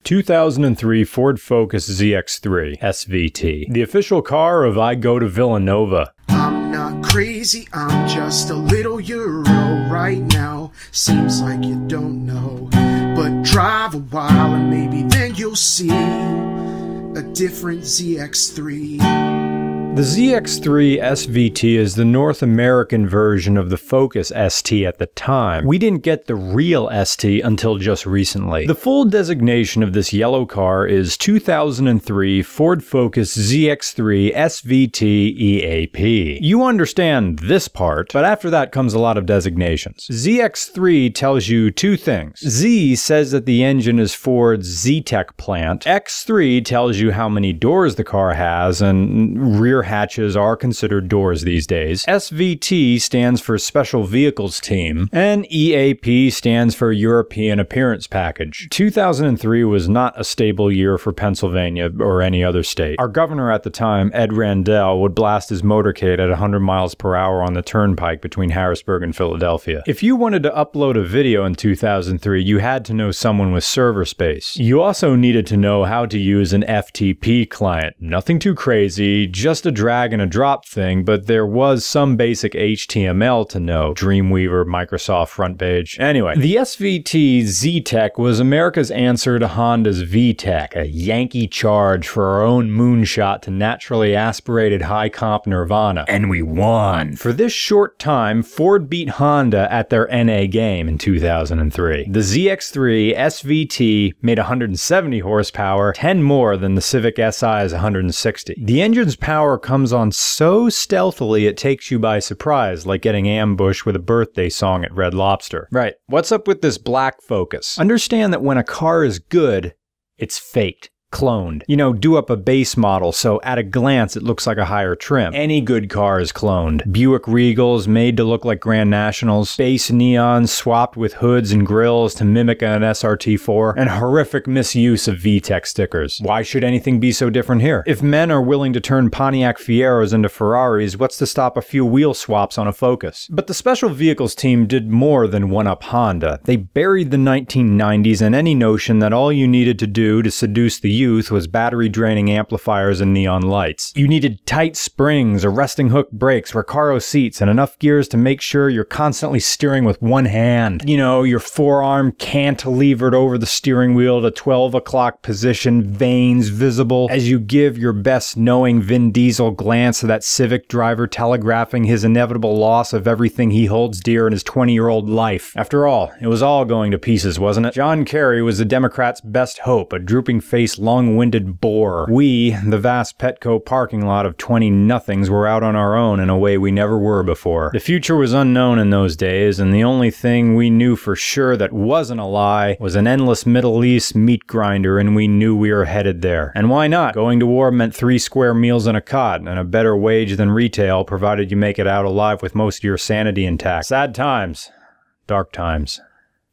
2003 Ford Focus ZX3 SVT, the official car of I Go to Villanova. I'm not crazy, I'm just a little Euro right now. Seems like you don't know, but drive a while and maybe then you'll see a different ZX3. The ZX3 SVT is the North American version of the Focus ST at the time. We didn't get the real ST until just recently. The full designation of this yellow car is 2003 Ford Focus ZX3 SVT EAP. You understand this part, but after that comes a lot of designations. ZX3 tells you two things. Z says that the engine is Ford's Z-Tech plant. X3 tells you how many doors the car has, and rear hatches are considered doors these days. SVT stands for Special Vehicles Team, and EAP stands for European Appearance Package. 2003 was not a stable year for Pennsylvania or any other state. Our governor at the time, Ed Randell, would blast his motorcade at 100 miles per hour on the turnpike between Harrisburg and Philadelphia. If you wanted to upload a video in 2003, you had to know someone with server space. You also needed to know how to use an FTP client. Nothing too crazy, just a drag and a drop thing, but there was some basic HTML to know. Dreamweaver, Microsoft front page. Anyway, the SVT Z-Tech was America's answer to Honda's V-Tech, a Yankee charge for our own moonshot to naturally aspirated high comp nirvana. And we won! For this short time, Ford beat Honda at their NA game in 2003. The ZX3 SVT made 170 horsepower, 10 more than the Civic Si's 160. The engine's power comes on so stealthily it takes you by surprise, like getting ambushed with a birthday song at Red Lobster. Right, what's up with this black Focus? Understand that when a car is good, it's faked. Cloned. You know, do up a base model so at a glance it looks like a higher trim. Any good car is cloned. Buick Regals made to look like Grand Nationals, base neons swapped with hoods and grills to mimic an SRT4, and horrific misuse of VTEC stickers. Why should anything be so different here? If men are willing to turn Pontiac Fieros into Ferraris, what's to stop a few wheel swaps on a Focus? But the Special Vehicles team did more than one-up Honda. They buried the 1990s and any notion that all you needed to do to seduce the youth was battery-draining amplifiers and neon lights. You needed tight springs, a resting hook brakes, Recaro seats, and enough gears to make sure you're constantly steering with one hand. You know, your forearm cantilevered over the steering wheel to 12 o'clock position, veins visible as you give your best knowing Vin Diesel glance to that Civic driver telegraphing his inevitable loss of everything he holds dear in his 20-year-old life. After all, it was all going to pieces, wasn't it? John Kerry was the Democrats' best hope, a drooping-faced, long-winded bore. We, the vast Petco parking lot of 20-nothings, were out on our own in a way we never were before. The future was unknown in those days, and the only thing we knew for sure that wasn't a lie was an endless Middle East meat grinder, and we knew we were headed there. And why not? Going to war meant 3 square meals and a cot, and a better wage than retail, provided you make it out alive with most of your sanity intact. Sad times. Dark times.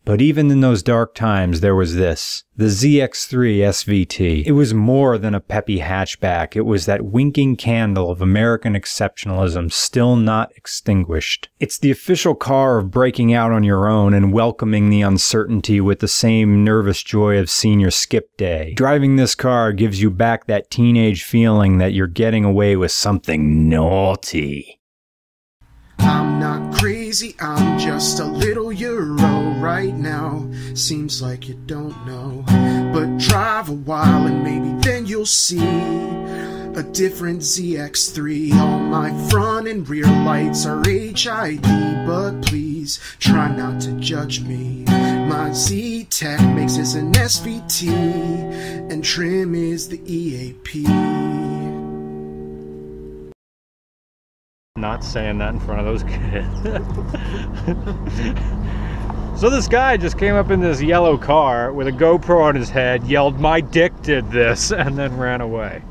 But even in those dark times, there was this. The ZX3 SVT. It was more than a peppy hatchback. It was that winking candle of American exceptionalism still not extinguished. It's the official car of breaking out on your own and welcoming the uncertainty with the same nervous joy of senior skip day. Driving this car gives you back that teenage feeling that you're getting away with something naughty. I'm not crazy, I'm just a little Euro right now. Seems like you don't know, but drive a while and maybe then you'll see a different ZX3. All my front and rear lights are HID, but please try not to judge me. My Z-Tech mix is an SVT and trim is the EAP. Not saying that in front of those kids. So this guy just came up in this yellow car with a GoPro on his head, yelled, "My dick did this," and then ran away.